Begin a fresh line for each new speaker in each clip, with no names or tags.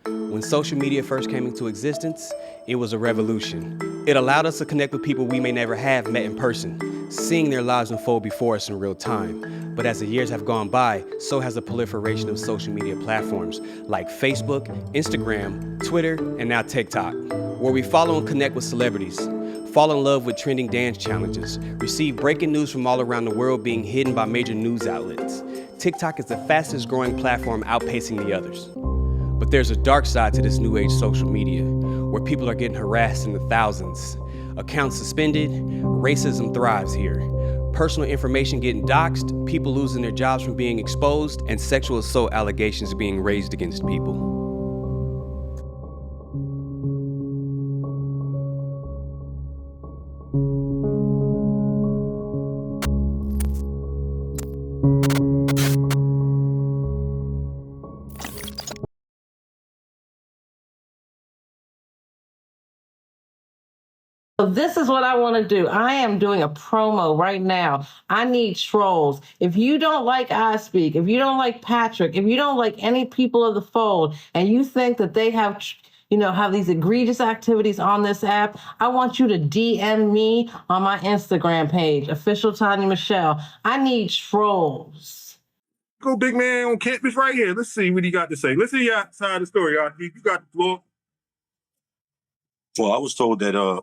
When social media first came into existence, it was a revolution. It allowed us to connect with people we may never have met in person, seeing their lives unfold before us in real time. But as the years have gone by, so has the proliferation of social media platforms like Facebook, Instagram, Twitter, and now TikTok, where we follow and connect with celebrities, fall in love with trending dance challenges, receive breaking news from all around the world being hidden by major news outlets. TikTok is the fastest growing platform, outpacing the others. But there's a dark side to this new age social media, where people are getting harassed in the thousands. Accounts suspended, racism thrives here. Personal information getting doxxed, people losing their jobs from being exposed, and sexual assault allegations being raised against people.
So this is what I want to do. I am doing a promo right now. I need trolls. If you don't like I Speak, if you don't like Patrick, if you don't like any people of the fold, and you think that they have these egregious activities on this app, I want you to DM me on my Instagram page, official Tanya Michelle. I need trolls.
Go big man on campus right here. Let's see what he got to say. Let's see your side of the story. You got the floor.
Well, I was told that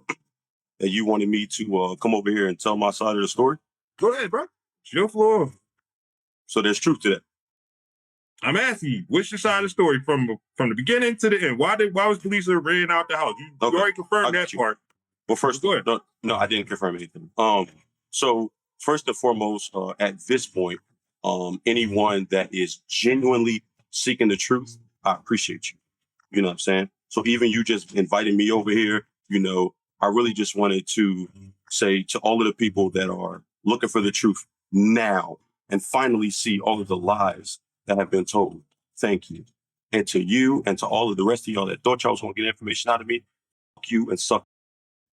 that you wanted me to come over here and tell my side of the story.
Go ahead, bro. It's your floor.
So there's truth to that.
I'm asking you, what's your side of the story from the beginning to the end? Why was police ran out the house? You already confirmed that part.
Well, first,
go ahead.
No, I didn't confirm anything. So first and foremost, at this point, anyone that is genuinely seeking the truth, I appreciate you. You know what I'm saying? So even you just inviting me over here, I really just wanted to say to all of the people that are looking for the truth now and finally see all of the lies that have been told, thank you. And to you and to all of the rest of y'all that thought y'all was going to get information out of me, fuck you and suck.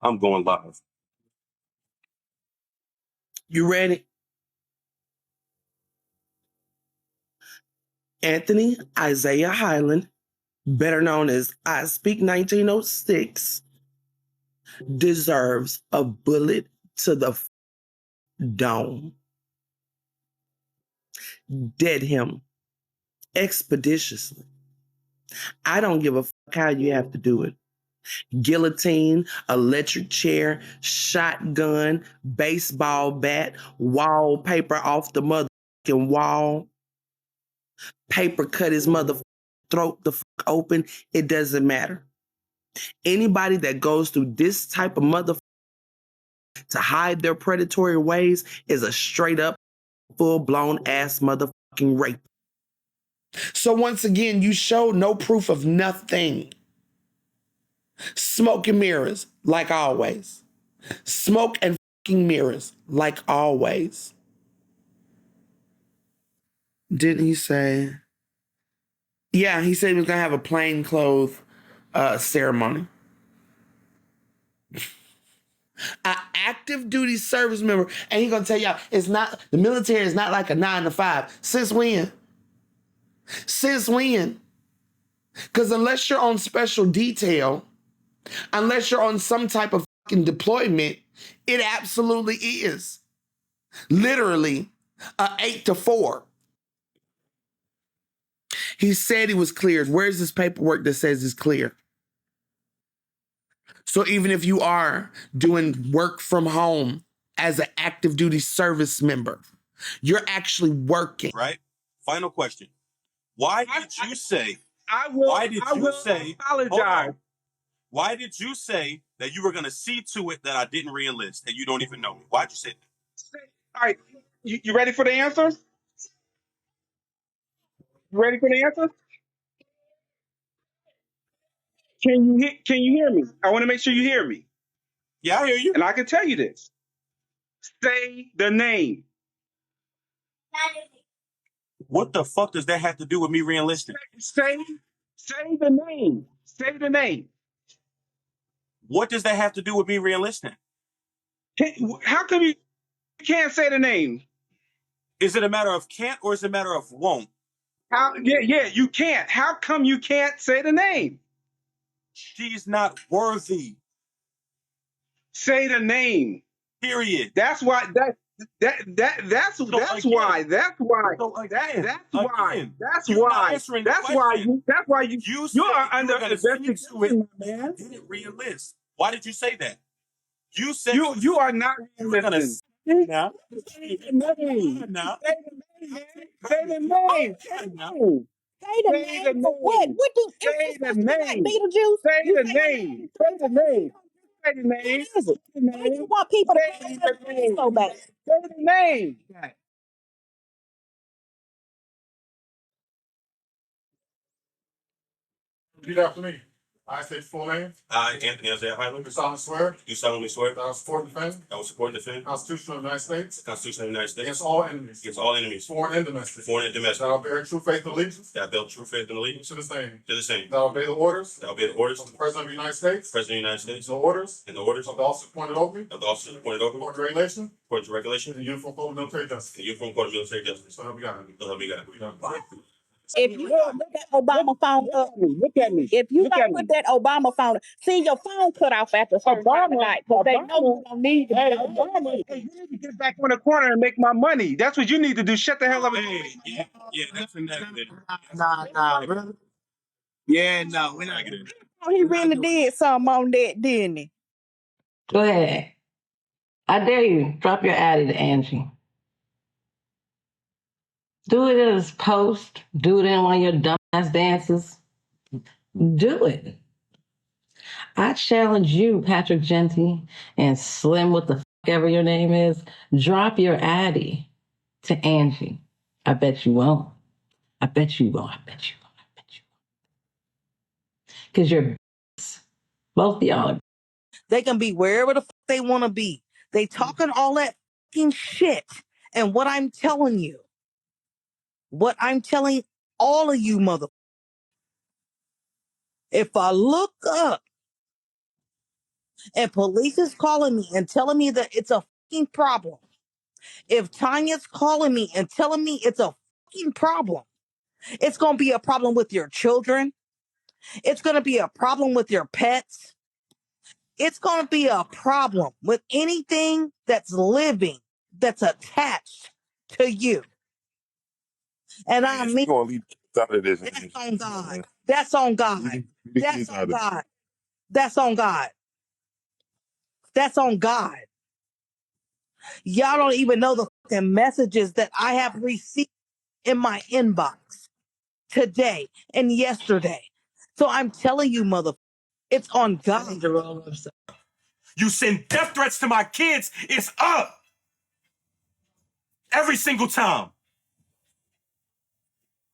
I'm going live.
You ready? Anthony Isaiah Highland, better known as I Speak 1906, deserves a bullet to the dome. Dead him expeditiously. I don't give a fuck how you have to do it. Guillotine, electric chair, shotgun, baseball bat, wallpaper off the motherfucking wall, paper cut his mother throat the fuck open. It doesn't matter. Anybody that goes through this type of motherfucker to hide their predatory ways is a straight up full-blown ass motherfucking rape. So once again, you showed no proof of nothing. Smoke and mirrors, like always. Smoke and fucking mirrors, like always. Didn't he say? Yeah, he said he was going to have a plainclothes ceremony. An active duty service member, and he's going to tell y'all, the military is not like a 9 to 5. Since when? Since when? Because unless you're on special detail, unless you're on some type of fucking deployment, it absolutely is. Literally, a 8 to 4. He said he was cleared. Where's this paperwork that says he's clear? So even if you are doing work from home as an active duty service member, you're actually working.
Right? Final question. Why did you say Why did you say that you were going to see to it that I didn't re-enlist and you don't even know me? Why'd you say that?
All right. You ready for the answer? You ready for the answer? Can you hear me? I want to make sure you hear me.
Yeah, I hear you.
And I can tell you this. Say the name.
What the fuck does that have to do with me re-enlisting?
Say the name. Say the name.
What does that have to do with me re-enlisting?
How come you can't say the name?
Is it a matter of can't or is it a matter of won't?
How? Yeah, you can't. How come you can't say the name?
She's not worthy.
Say the name.
Period.
That's why that's
So
that's
again,
why that's why
so again,
that's why
again,
that's
you're not
why
answering the
that's why
question.
you
You
you
said
are
you
under
were going to see to it.
investigation, my man.
You didn't re-enlist. Why did you say that? You said
You are not
you were going to
listening.
now.
Say the name.
Now.
Say the name, man. Say the name. Say the name.
Say the
Say the
name for what?
name.
What do is
Say
this
the
supposed to be like
name.
Beetlejuice?
Say
You
the
say my
name.
name
Say
three
the
times.
name. Say the
What
name.
is it?
Say the
Why you
name.
want people to
Say
call
the
their name
name.
so bad?
Say the name.
Repeat after me. I state your full name.
I, Anthony Isaiah Highland,
Do solemnly swear
do solemnly swear
that I will support and defend
I will support and defend
the Constitution of the United States
the Constitution of the United States
against all enemies,
against all enemies,
foreign and domestic.
foreign and domestic,
That I will bear true faith and allegiance
that I build true faith and allegiance
to the same.
to the same,
That I will obey the orders
that I will obey the orders
of
of
the President of the United States,
the President of the United States
the orders
and the orders
of the officer appointed over me,
of the officers appointed over me
according to regulation,
according to regulation
and the Uniform Code of Military Justice.
and Uniform Code of Military Justice.
So help me God.
So help me God.
If you don't put that Obama phone up,
Look at me.
if you
Look at
don't
me.
put that Obama phone up, see your phone cut off after a certain time of night because they know you don't need to.
Hey, Obama, hey, you need to get back on the corner and make my money. That's what you need to do. Shut the hell up.
Hey, yeah, that's in that.
Nah, brother. Yeah, no, we're not gonna.
Oh, he really did something on that, didn't he?
Go ahead. I dare you. Drop your addy to Angie. Do it in his post. Do it in one of your dumbass dances. Do it. I challenge you, Patrick Genty and Slim, what the fuck ever your name is. Drop your addy to Angie. I bet you won't. I bet you won't. I bet you won't. I bet you won't. Because you're both of y'all are.
They can be wherever the fuck they want to be. They talking all that fucking shit. And what I'm telling all of you mother, if I look up and police is calling me and telling me that it's a fucking problem, if Tanya's calling me and telling me it's a fucking problem, it's going to be a problem with your children. It's going to be a problem with your pets. It's going to be a problem with anything that's living, that's attached to you. And I mean,
Gonna leave out of this.
that's on God. That's on God. That's on God. That's on God. That's on God. Y'all don't even know the fucking messages that I have received in my inbox today and yesterday. So I'm telling you, mother, it's on God.
You send death threats to my kids, it's up. Every single time.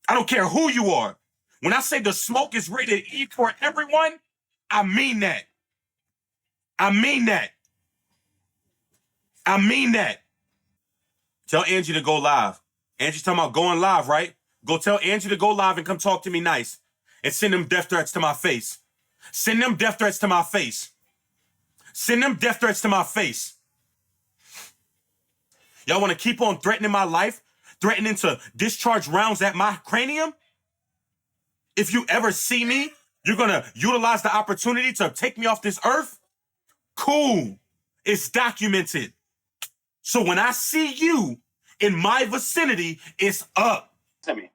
I don't care who you are. When I say the smoke is rated E for everyone, I mean that. I mean that. I mean that. Tell Angie to go live. Angie's talking about going live, right? Go tell Angie to go live and come talk to me nice. And send them death threats to my face. Send them death threats to my face. Send them death threats to my face. Y'all want to keep on threatening my life? Threatening to discharge rounds at my cranium? If you ever see me, you're going to utilize the opportunity to take me off this earth? Cool. It's documented. So when I see you in my vicinity, it's up. Timmy,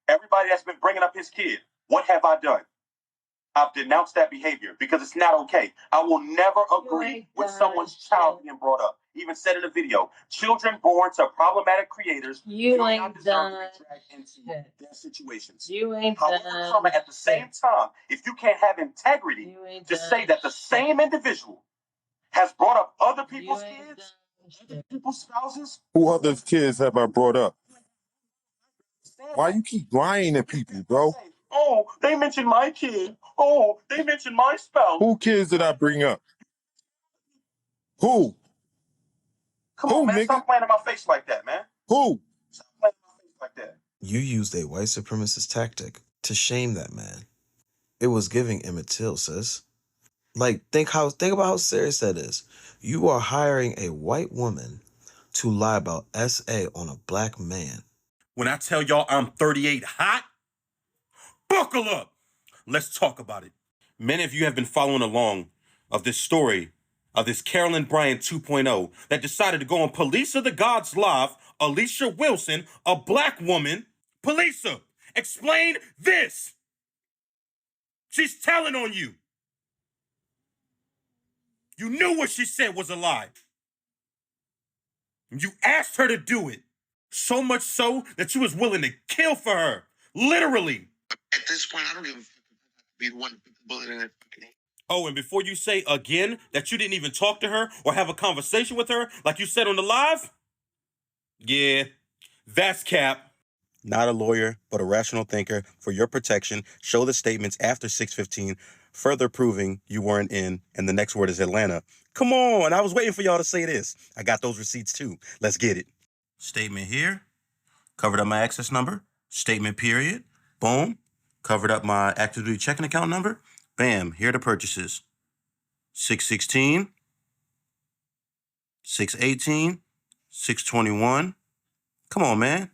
everybody that's been bringing up his kid, what have I done? I've denounced that behavior because it's not okay. I will never agree with someone's child being brought up. Even said in a video, children born to problematic creators do not deserve to be dragged into their situations. However, comma, at the same time, if you can't have integrity to say that the same individual has brought up other people's kids, other people's spouses.
Who other kids have I brought up? Why you keep lying to people, bro?
Oh, they mentioned my kid. Oh, they mentioned my spouse.
Who kids did I bring up? Who?
Come on, man.
Nigga?
Stop playing in my face like that, man.
Who?
Stop playing in my face like that.
You used a white supremacist tactic to shame that man. It was giving Emmett Till, sis. Like, think about how serious that is. You are hiring a white woman to lie about SA on a black man.
When I tell y'all I'm 38 hot, buckle up. Let's talk about it. Many of you have been following along of this story of this Carolyn Bryant 2.0 that decided to go on Police of the Gods Live. Alicia Wilson, a black woman. Polisa, explain this. She's telling on you. You knew what she said was a lie. You asked her to do it. So much so that you was willing to kill for her. Literally.
At this point, I don't give a fuck if I be the one to put the bullet in it.
Oh, and before you say again that you didn't even talk to her or have a conversation with her like you said on the live, yeah, that's cap. Not a lawyer, but a rational thinker. For your protection, show the statements after 6:15, further proving you weren't in, and the next word is Atlanta. Come on, I was waiting for y'all to say this. I got those receipts too. Let's get it. Statement here, covered up my access number, statement period, boom, covered up my active duty checking account number, bam, here are the purchases. 616, 618, 621. Come on, man.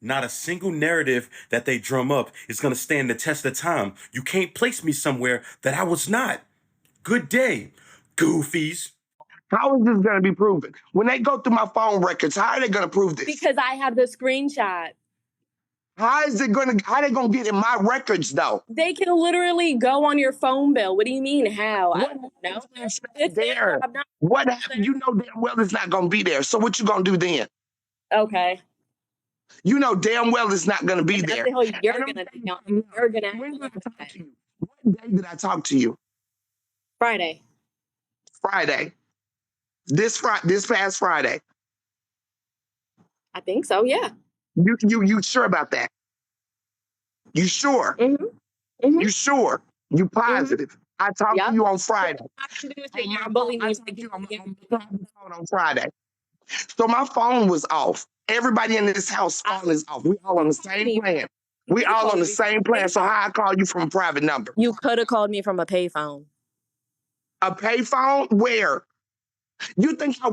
Not a single narrative that they drum up is going to stand the test of time. You can't place me somewhere that I was not. Good day, goofies.
How is this going to be proven? When they go through my phone records, how are they going to prove this?
Because I have the screenshot.
How are they going to get in my records, though?
They can literally go on your phone bill. What do you mean, how? I don't know.
It's there. What happened? You know damn well it's not going to be there. So what you going to do then?
Okay.
You know damn well it's not going to be there.
You're going to
When did I talk to you? What day did I talk to you?
Friday.
This past Friday.
I think so, yeah.
You sure about that? You sure?
Mm-hmm.
You sure? You positive? Mm-hmm. I talked to you on Friday. On Friday. So my phone was off. Everybody in this house phone is off. We all on the same plan. We all on the same plan. So how I call you from a private number?
You could have called me from a payphone.
A payphone? Where? You think I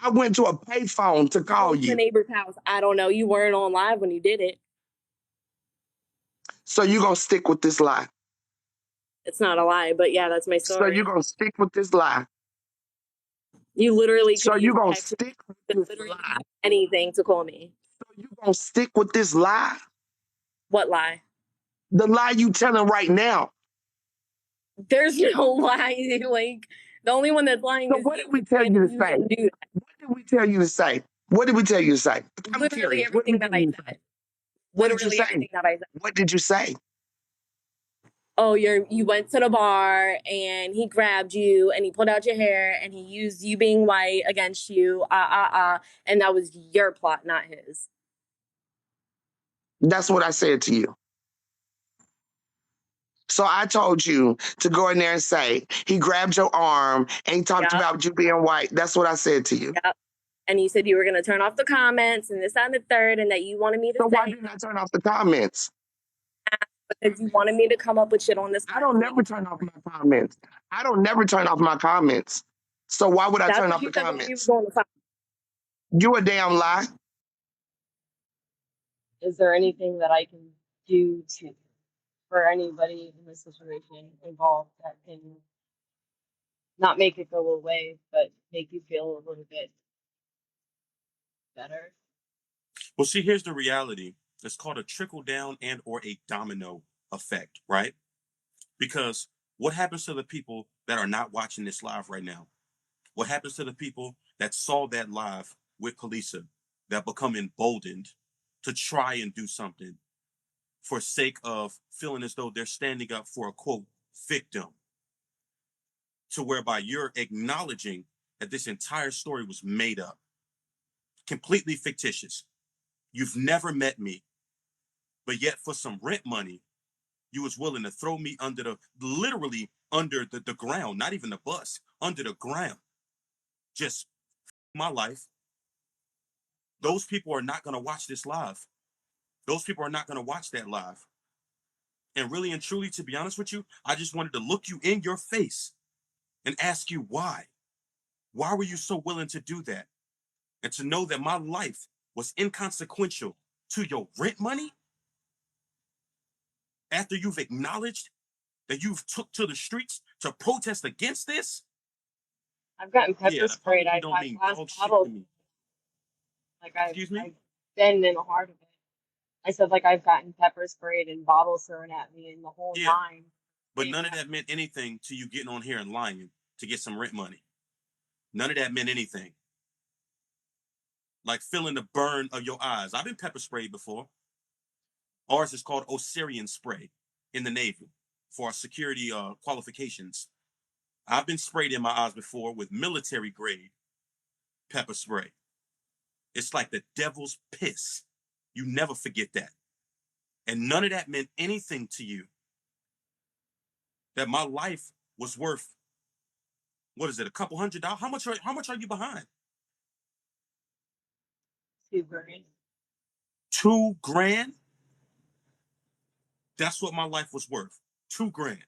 went to a payphone to call you?
The neighbor's house. I don't know. You weren't on live when you did it.
So you gonna stick with this lie?
It's not a lie, but yeah, that's my story.
So you gonna stick with this lie?
You literally.
So you gonna stick with this lie?
Anything to call me.
So you gonna stick with this lie?
What lie?
The lie you telling right now.
There's no lie. Like the only one that's lying.
So what did we tell you to say? What did we tell you to say? What did we tell you to say? I'm curious.
Everything that I said.
What did you say? What did you say?
Oh, you went to the bar and he grabbed you and he pulled out your hair and he used you being white against you. And that was your plot, not his.
That's what I said to you. So I told you to go in there and say, he grabbed your arm and he talked about you being white. That's what I said to you.
Yep. And you said you were going to turn off the comments and this, that, and the third, and that you wanted me to
So why didn't I turn off the comments?
Because you wanted me to come up with shit on this.
I don't never turn off my comments. I don't never turn off my comments. So why would I turn off the comments? You a damn lie.
Is there anything that I can do for anybody in this situation involved that can not make it go away, but make you feel a little bit better?
Well, see, here's the reality. It's called a trickle down and or a domino effect, right? Because what happens to the people that are not watching this live right now? What happens to the people that saw that live with Polisa that become emboldened to try and do something for sake of feeling as though they're standing up for a, quote, victim, to whereby you're acknowledging that this entire story was made up, completely fictitious. You've never met me, but yet for some rent money, you was willing to throw me literally under the ground, not even the bus, under the ground. Just my life. Those people are not going to watch this live. Those people are not going to watch that live. And really and truly, to be honest with you, I just wanted to look you in your face and ask you why. Why were you so willing to do that? And to know that my life was inconsequential to your rent money after you've acknowledged that you've took to the streets to protest against this?
I've gotten pepper
Yeah, an
sprayed.
apology
I've
don't
had
mean
glass
dog shit to
bottles.
me.
Like
Excuse me?
I've been in the heart of it. I said like I've gotten pepper sprayed and bottles thrown at me and the whole
Yeah,
nine.
but none of that meant anything to you getting on here and lying to get some rent money. None of that meant anything. Like feeling the burn of your eyes. I've been pepper sprayed before. Ours is called Osirian spray in the Navy for our security qualifications. I've been sprayed in my eyes before with military grade pepper spray. It's like the devil's piss. You never forget that. And none of that meant anything to you. That my life was worth, what is it, a couple $100? How much are you behind?
$2,000.
$2,000? That's what my life was worth. $2,000.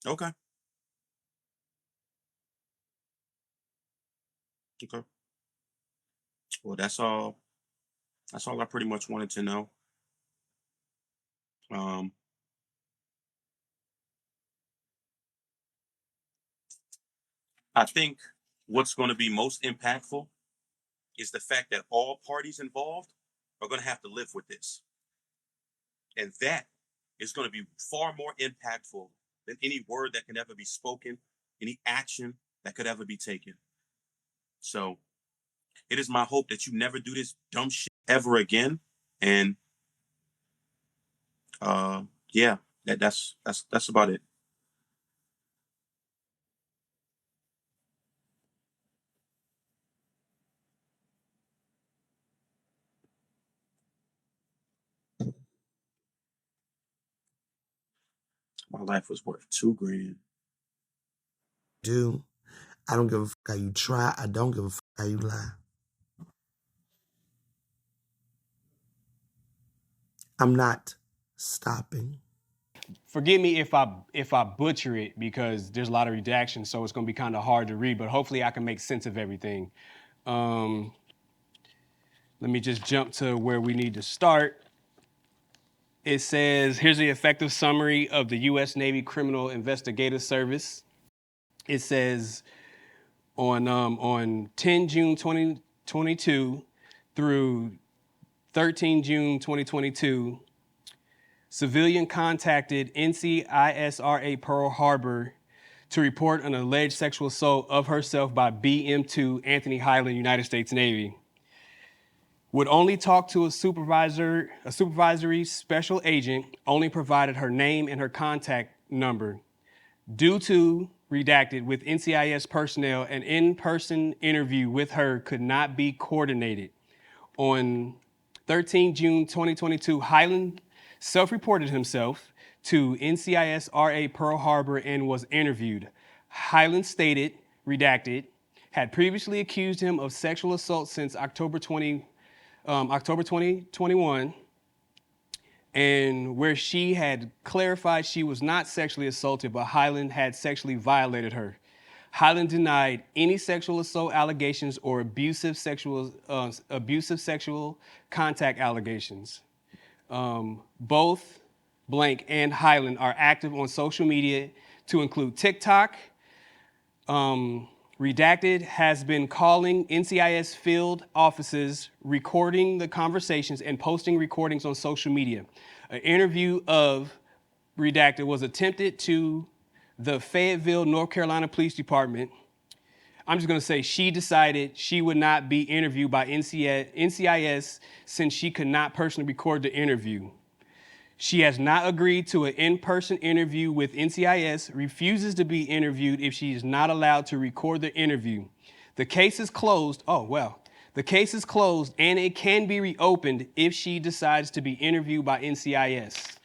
Okay. Okay. Well, that's all. That's all I pretty much wanted to know. Um, I think what's going to be most impactful is the fact that all parties involved are going to have to live with this. And that is going to be far more impactful than any word that can ever be spoken, any action that could ever be taken. So it is my hope that you never do this dumb shit ever again. And yeah, that's about it. My life was worth $2,000.
Do. I don't give a fuck how you try. I don't give a fuck how you lie. I'm not stopping.
Forgive me if I butcher it because there's a lot of redactions, so it's gonna be kind of hard to read. But hopefully, I can make sense of everything. Let me just jump to where we need to start. It says, here's the effective summary of the U.S. Navy Criminal Investigative Service. It says on 10 June 2022 through 13 June 2022, civilian contacted NCISRA Pearl Harbor to report an alleged sexual assault of herself by BM2 Anthony Highland, United States Navy. Would only talk to a supervisory special agent, only provided her name and her contact number. Due to redacted with NCIS personnel, an in-person interview with her could not be coordinated. On 13 June 2022, Highland self-reported himself to NCIS RA Pearl Harbor and was interviewed. Highland stated, redacted, had previously accused him of sexual assault since October 2021, and where she had clarified she was not sexually assaulted, but Highland had sexually violated her. Highland denied any sexual assault allegations or abusive sexual contact allegations. Both Blank and Highland are active on social media to include TikTok. Redacted has been calling NCIS field offices, recording the conversations, and posting recordings on social media. An interview of Redacted was attempted to the Fayetteville, North Carolina Police Department. I'm just going to say she decided she would not be interviewed by NCIS since she could not personally record the interview. She has not agreed to an in-person interview with NCIS, refuses to be interviewed if she is not allowed to record the interview. The case is closed. Oh, well. The case is closed and it can be reopened if she decides to be interviewed by NCIS.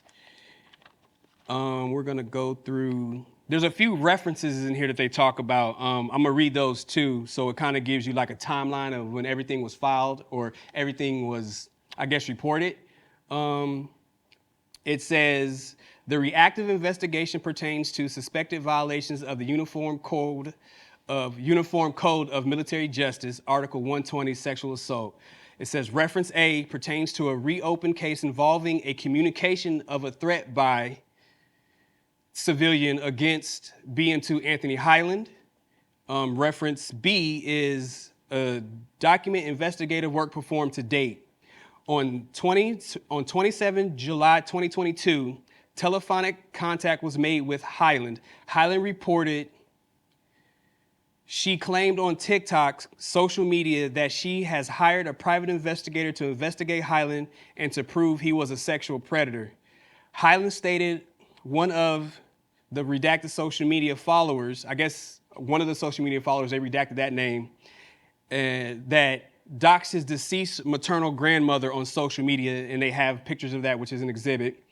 We're going to go through. There's a few references in here that they talk about. I'm going to read those too. So it kind of gives you like a timeline of when everything was filed or everything was, I guess, reported. It says The reactive investigation pertains to suspected violations of the Uniform Code of Military Justice, Article 120, sexual assault. It says reference A pertains to a reopened case involving a communication of a threat by civilian against B&2 Anthony Highland. Reference B is a document investigative work performed to date. On 27 July 2022, telephonic contact was made with Highland. Highland reported she claimed on TikTok social media that she has hired a private investigator to investigate Highland and to prove he was a sexual predator. Highland stated one of the redacted social media followers, I guess one of the social media followers, they redacted that name, that doxed his deceased maternal grandmother on social media, and they have pictures of that, which is an exhibit.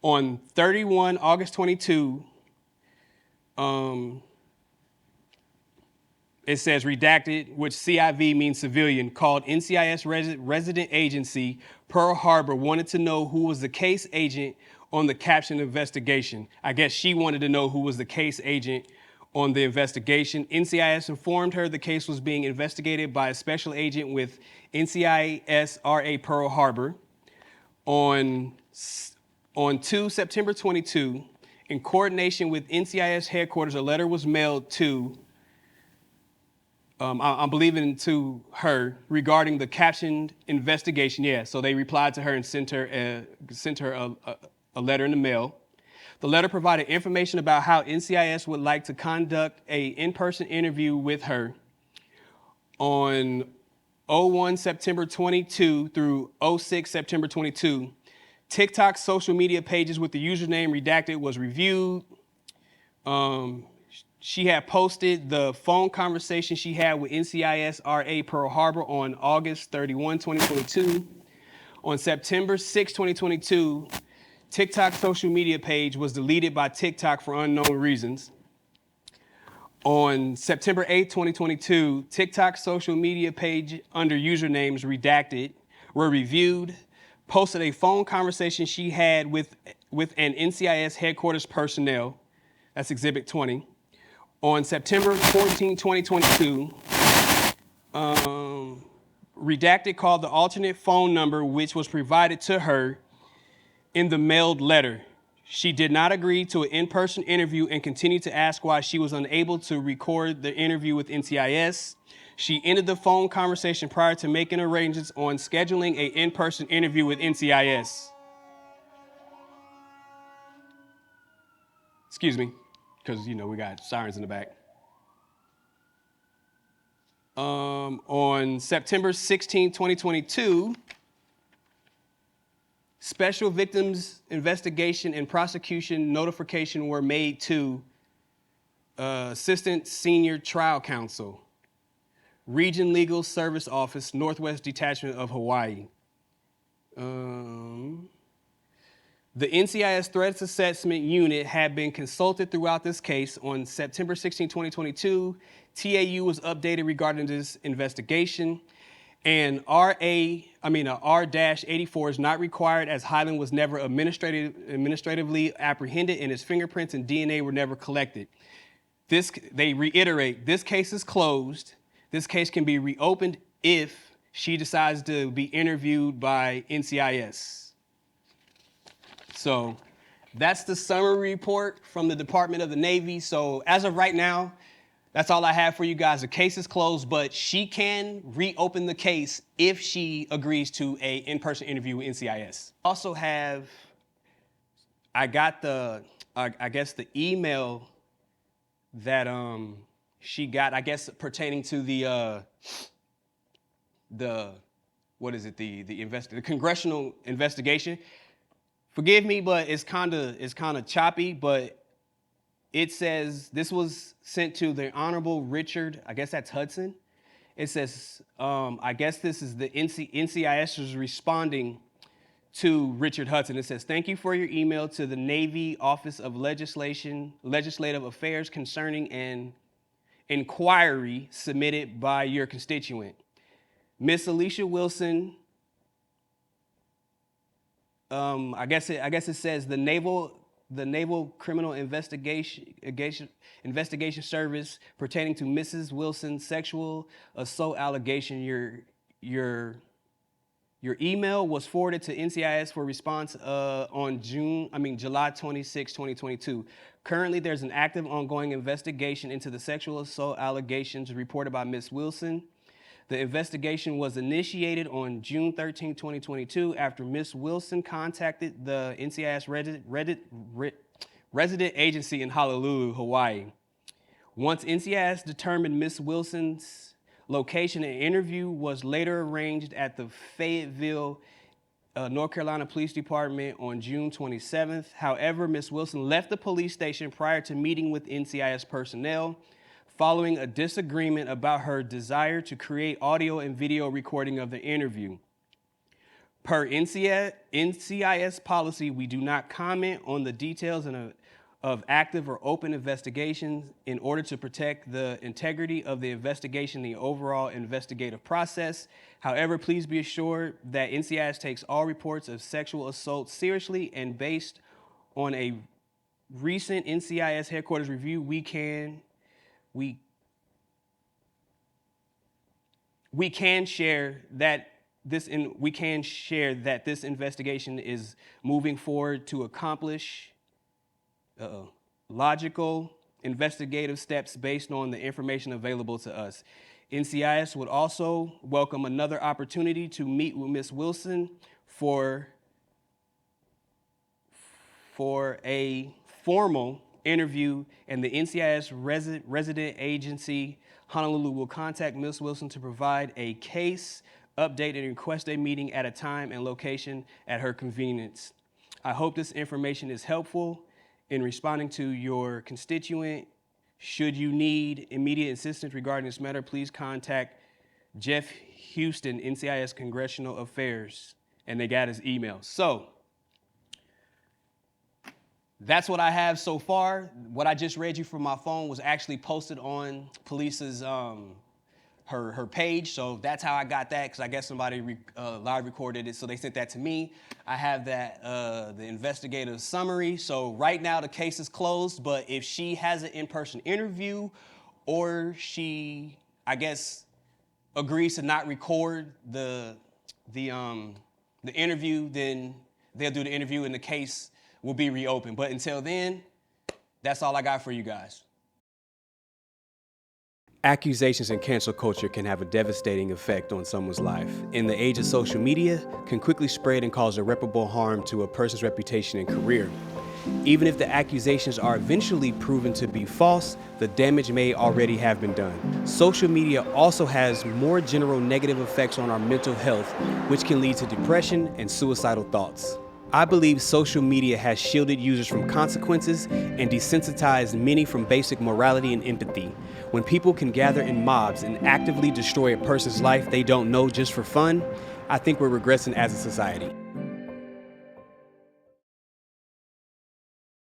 On 31 August 22, it says redacted, which CIV means civilian, called NCIS resident agency Pearl Harbor, wanted to know who was the case agent on the captioned investigation. I guess she wanted to know who was the case agent on the investigation. NCIS informed her the case was being investigated by a special agent with NCIS RA Pearl Harbor. On 2 September 22, in coordination with NCIS headquarters, a letter was mailed to I'm believing to her regarding the captioned investigation. Yeah, so they replied to her and sent her a letter in the mail. The letter provided information about how NCIS would like to conduct an in-person interview with her on 01 September 22 through 06 September 22. TikTok social media pages with the username redacted was reviewed. She had posted the phone conversation she had with NCIS RA Pearl Harbor on August 31, 2022. On September 6, 2022, TikTok social media page was deleted by TikTok for unknown reasons. On September 8, 2022, TikTok social media page under usernames redacted were reviewed, posted a phone conversation she had with an NCIS headquarters personnel. That's Exhibit 20. On September 14, 2022, redacted called the alternate phone number which was provided to her in the mailed letter. She did not agree to an in-person interview and continued to ask why she was unable to record the interview with NCIS. She ended the phone conversation prior to making arrangements on scheduling an in-person interview with NCIS. Excuse me, because, we got sirens in the back. On September 16, 2022, special victims investigation and prosecution notification were made to Assistant Senior Trial Counsel, Region Legal Service Office, Northwest Detachment of Hawaii. The NCIS Threats Assessment Unit had been consulted throughout this case. On September 16, 2022, TAU was updated regarding this investigation, and R-84 is not required as Highland was never administratively apprehended and his fingerprints and DNA were never collected. They reiterate, this case is closed. This case can be reopened if she decides to be interviewed by NCIS. So that's the summary report from the Department of the Navy. So as of right now, that's all I have for you guys. The case is closed, but she can reopen the case if she agrees to an in-person interview with NCIS. Also I got the email that she got, I guess, pertaining to the congressional investigation. Forgive me, but it's kind of choppy, but it says this was sent to the Honorable Richard, I guess that's Hudson. It says, I guess this is the NCIS is responding to Richard Hudson. It says, thank you for your email to the Navy Office of Legislative Affairs concerning an inquiry submitted by your constituent. Miss Alicia Wilson, I guess it says the Naval Naval Criminal Investigation Service pertaining to Mrs. Wilson's sexual assault allegation. Your email was forwarded to NCIS for response on July 26, 2022. Currently, there's an active ongoing investigation into the sexual assault allegations reported by Ms. Wilson. The investigation was initiated on June 13, 2022, after Ms. Wilson contacted the NCIS resident agency in Honolulu, Hawaii. Once NCIS determined Ms. Wilson's location, an interview was later arranged at the Fayetteville, North Carolina Police Department on June 27th. However, Ms. Wilson left the police station prior to meeting with NCIS personnel, following a disagreement about her desire to create audio and video recording of the interview. Per NCIS policy, we do not comment on the details of active or open investigations in order to protect the integrity of the investigation and the overall investigative process. However, please be assured that NCIS takes all reports of sexual assault seriously, and based on a recent NCIS headquarters review, we can share that this investigation is moving forward to accomplish logical investigative steps based on the information available to us. NCIS would also welcome another opportunity to meet with Ms. Wilson for a formal interview, and the NCIS resident agency Honolulu will contact Ms. Wilson to provide a case update and request a meeting at a time and location at her convenience. I hope this information is helpful in responding to your constituent. Should you need immediate assistance regarding this matter, please contact Jeff Houston, NCIS Congressional Affairs, and they got his email. So that's what I have so far. What I just read you from my phone was actually posted on police's her page, so that's how I got that, because I guess somebody live recorded it, so they sent that to me. I have that the investigative summary. So right now the case is closed, but if she has an in-person interview, or she, I guess, agrees to not record the interview, then they'll do the interview and the case will be reopened. But until then, that's all I got for you guys. Accusations and cancel culture can have a devastating effect on someone's life. In the age of social media, can quickly spread and cause irreparable harm to a person's reputation and career. Even if the accusations are eventually proven to be false, the damage may already have been done. Social media also has more general negative effects on our mental health, which can lead to depression and suicidal thoughts. I believe social media has shielded users from consequences and desensitized many from basic morality and empathy. When people can gather in mobs and actively destroy a person's life they don't know just for fun, I think we're regressing as a society.